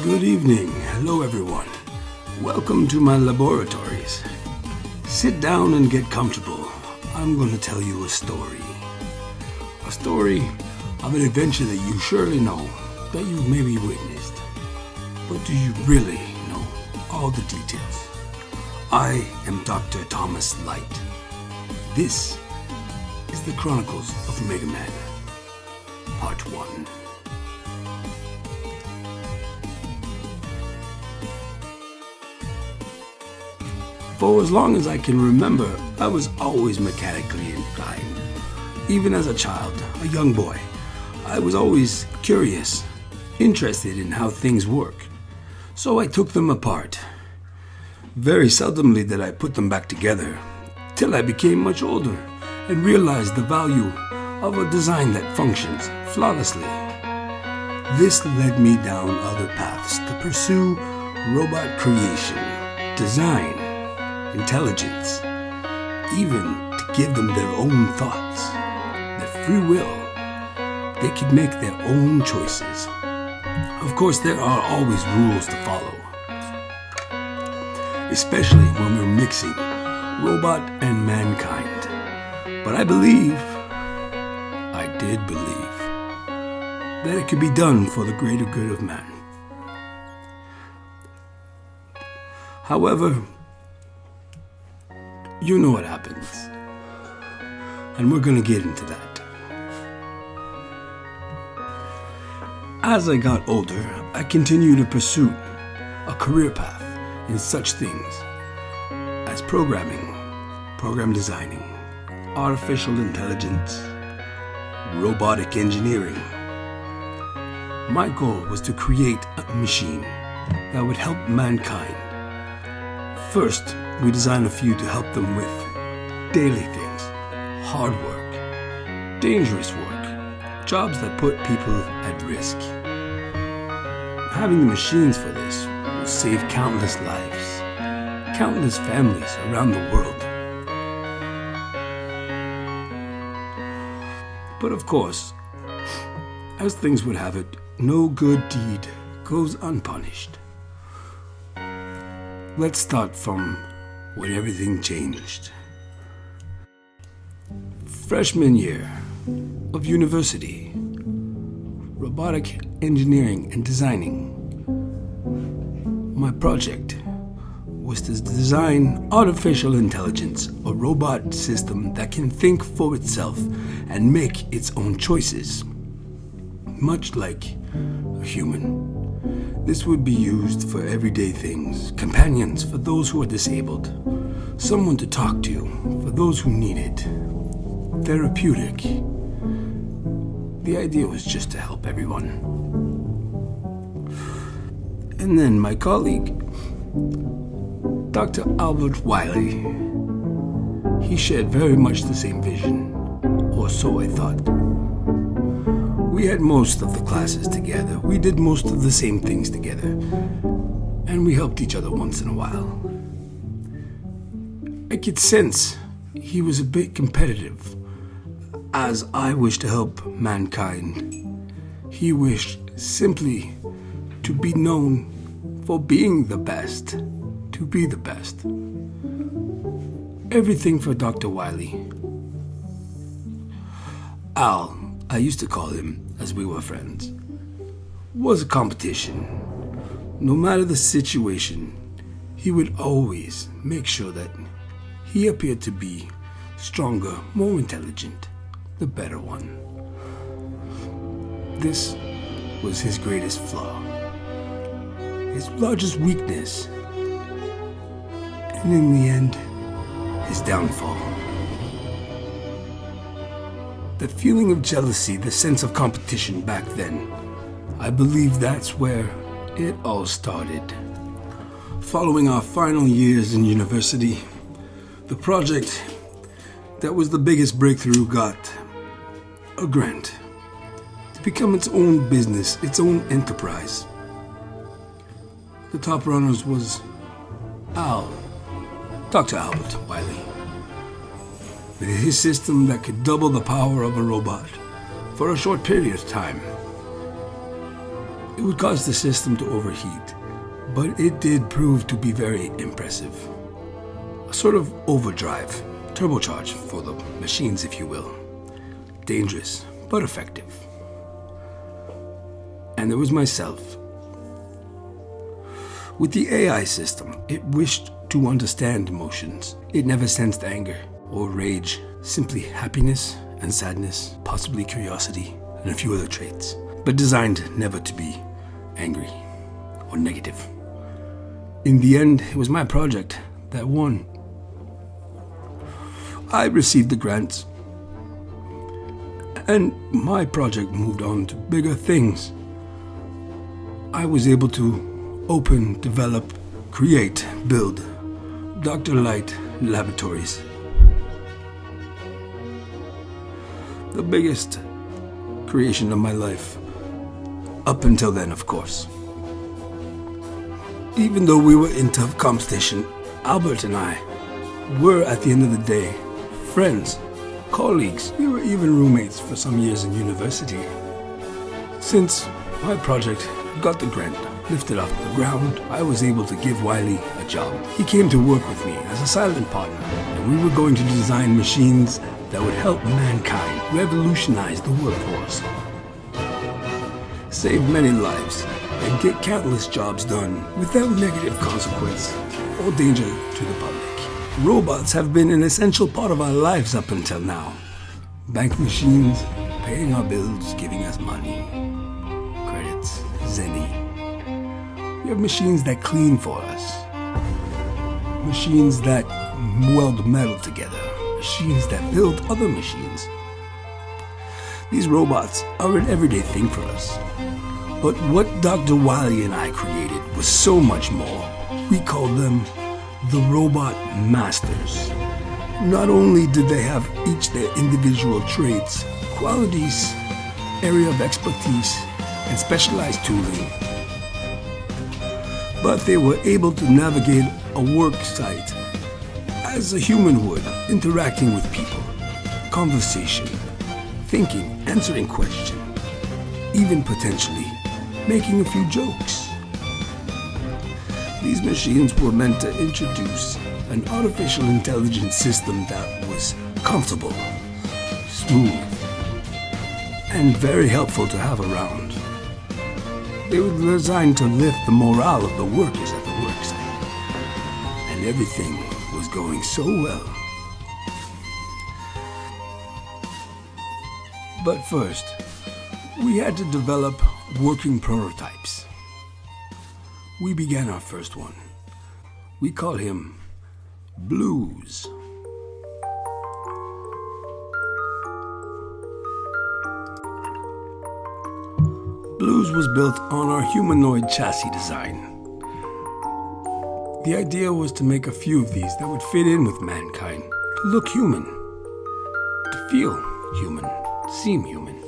Good evening. Hello everyone. Welcome to my laboratories. Sit down and get comfortable. I'm going to tell you a story. A story of an adventure that you surely know, that you've maybe witnessed. But do you really know all the details? I am Dr. Thomas Light. This is the Chronicles of Megaman, Part 1. For as long as I can remember, I was always mechanically inclined. Even as a child, a young boy, I was always curious, interested in how things work. So I took them apart. Very seldomly did I put them back together, till I became much older and realized the value of a design that functions flawlessly. This led me down other paths to pursue robot creation, design, intelligence, even to give them their own thoughts, their free will. They could make their own choices. Of course, there are always rules to follow, especially when we're mixing robot and mankind. But I did believe, that it could be done for the greater good of man. However, you know what happens, and we're going to get into that. As I got older, I continued to pursue a career path in such things as programming, program designing, artificial intelligence, robotic engineering. My goal was to create a machine that would help mankind. First, we designed a few to help them with daily things, hard work, dangerous work, jobs that put people at risk. Having the machines for this will save countless lives, countless families around the world. But of course, as things would have it, no good deed goes unpunished. Let's start from when everything changed. Freshman year of university, robotic engineering and designing. My project was to design artificial intelligence, a robot system that can think for itself and make its own choices, much like a human. This would be used for everyday things, companions for those who are disabled, someone to talk to for those who need it, therapeutic. The idea was just to help everyone. And then my colleague, Dr.Wilys, he shared very much the same vision, or so I thought. We had most of the classes together. We did most of the same things together. And we helped each other once in a while. I could sense he was a bit competitive. As I wished to help mankind, he wished simply to be known for being the best, to be the best. Everything for Dr. Wily. Al, I used to call him, as we were friends, was a competition. No matter the situation, he would always make sure that he appeared to be stronger, more intelligent, the better one. This was his greatest flaw, his largest weakness, and in the end, his downfall. The feeling of jealousy, the sense of competition back then, I believe that's where it all started. Following our final years in university, the project that was the biggest breakthrough got a grant to become its own business, its own enterprise. The top runners was Dr. Albert Wiley, with his system that could double the power of a robot for a short period of time. It would cause the system to overheat, but it did prove to be very impressive. A sort of overdrive, turbocharge for the machines, if you will. Dangerous, but effective. And there was myself. With the AI system, it wished to understand emotions. It never sensed anger or rage, simply happiness and sadness, possibly curiosity, and a few other traits, but designed never to be angry or negative. In the end, it was my project that won. I received the grants, and my project moved on to bigger things. I was able to open, develop, create, build Dr.Light Laboratories. The biggest creation of my life. Up until then, of course. Even though we were in tough competition, Albert and I were, at the end of the day, friends, colleagues. We were even roommates for some years in university. Since my project got the grant lifted off the ground, I was able to give Wiley a job. He came to work with me as a silent partner, and we were going to design machines that would help mankind revolutionize the workforce, save many lives, and get countless jobs done without negative consequence or danger to the public. Robots have been an essential part of our lives up until now. Bank machines, paying our bills, giving us money, credits, Zenny. We have machines that clean for us, machines that weld metal together, machines that build other machines. These robots are an everyday thing for us. But what Dr. Wily and I created was so much more. We called them the Robot Masters. Not only did they have each their individual traits, qualities, area of expertise, and specialized tooling, but they were able to navigate a work site as a human would, interacting with people, conversation, thinking, answering questions, even potentially making a few jokes. These machines were meant to introduce an artificial intelligence system that was comfortable, smooth, and very helpful to have around. They were designed to lift the morale of the workers at the worksite, and everything was going so well. But first, we had to develop working prototypes. We began our first one. We call him Blues. Blues was built on our humanoid chassis design. The idea was to make a few of these that would fit in with mankind, to look human, to feel human, seem human.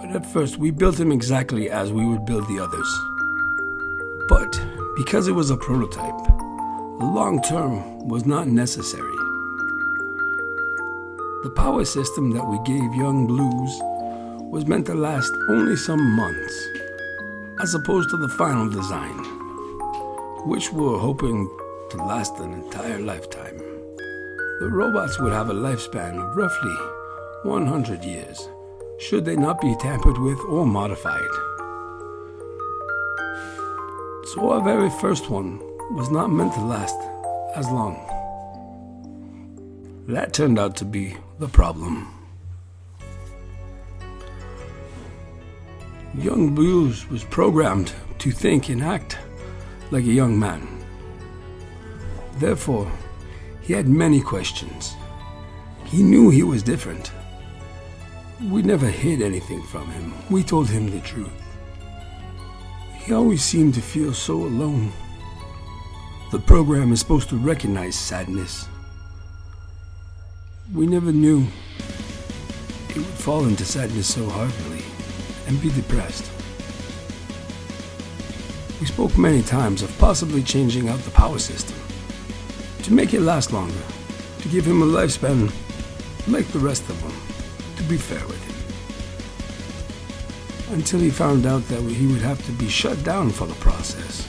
But at first, we built him exactly as we would build the others. But because it was a prototype, long-term was not necessary. The power system that we gave young Blues was meant to last only some months, as opposed to the final design, which we were hoping to last an entire lifetime. The robots would have a lifespan of roughly 100 years, should they not be tampered with or modified. So our very first one was not meant to last as long. That turned out to be the problem. Young Blues was programmed to think and act like a young man. Therefore, he had many questions. He knew he was different. We never hid anything from him. We told him the truth. He always seemed to feel so alone. The program is supposed to recognize sadness. We never knew he would fall into sadness so heartily and be depressed. We spoke many times of possibly changing out the power system to make it last longer, to give him a lifespan like the rest of them, to be fair with until he found out that he would have to be shut down for the process,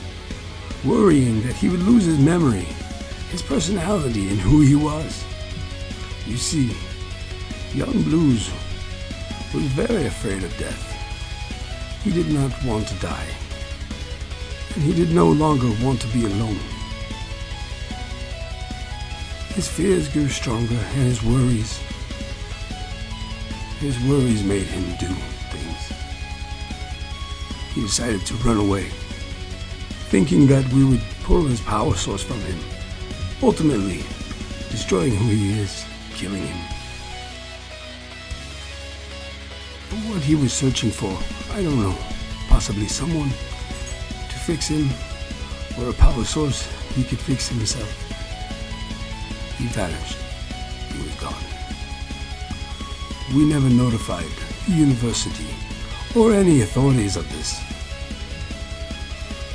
worrying that he would lose his memory, his personality, and who he was. You see, young Blues was very afraid of death. He did not want to die, and he did no longer want to be alone. His fears grew stronger, and his worries made him do things. He decided to run away, thinking that we would pull his power source from him, ultimately destroying who he is, killing him. But what he was searching for, I don't know. Possibly someone to fix him, or a power source he could fix himself. He vanished. He was gone. We never notified the university or any authorities of this.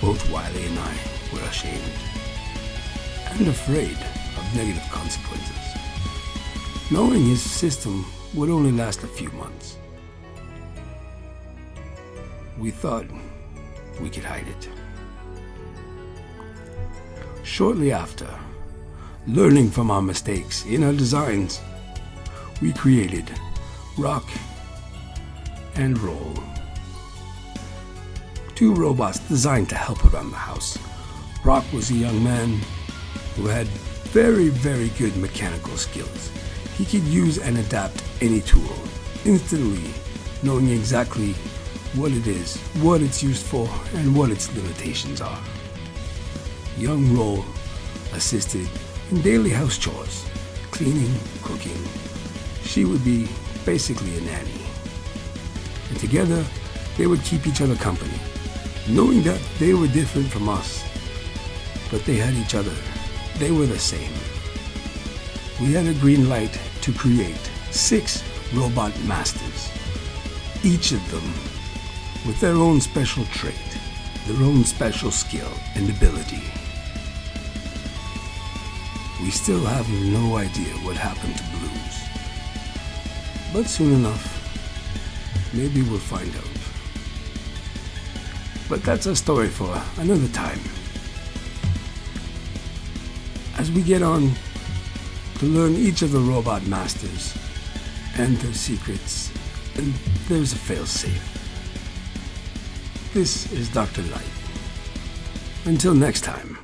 Both Wiley and I were ashamed and afraid of negative consequences, knowing his system would only last a few months. We thought we could hide it. Shortly after, learning from our mistakes in our designs, we created Rock and Roll, two robots designed to help around the house. Rock was a young man who had very, very good mechanical skills. He could use and adapt any tool, instantly knowing exactly what it is, what it's used for, and what its limitations are. Young Roll assisted in daily house chores, cleaning, cooking. She would be basically a nanny. And together, they would keep each other company, knowing that they were different from us, but they had each other. They were the same. We had a green light to create 6 robot masters, each of them with their own special trait, their own special skill and ability. We still have no idea what happened to Blues, but soon enough, maybe we'll find out. But that's a story for another time. As we get on to learn each of the robot masters and their secrets, and there's a fail-safe. This is Dr. Light. Until next time.